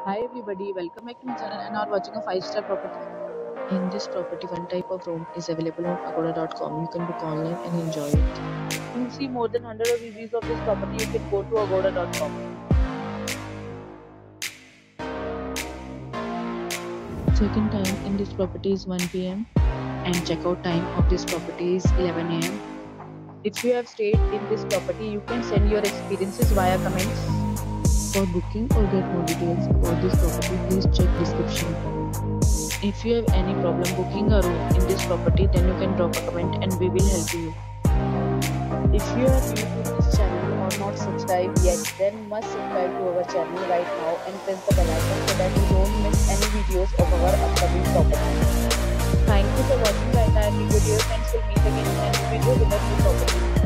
Hi everybody, welcome back to my channel and are watching a 5-star property. In this property, one type of room is available on agoda.com. You can book online and enjoy it. To see more than 100 of reviews of this property, you can go to agoda.com. Check-in time in this property is 1 p.m. and checkout time of this property is 11 a.m. If you have stayed in this property, you can send your experiences via comments. For booking or get more details about this property, please check description. If you have any problem booking a room in this property, then you can drop a comment and we will help you. If you are new to this channel or not subscribed yet, then must subscribe to our channel right now and press the bell icon so that you don't miss any videos of our upcoming property. Thank you for watching the entire video. Dear friends, will meet again in a new video with a new property.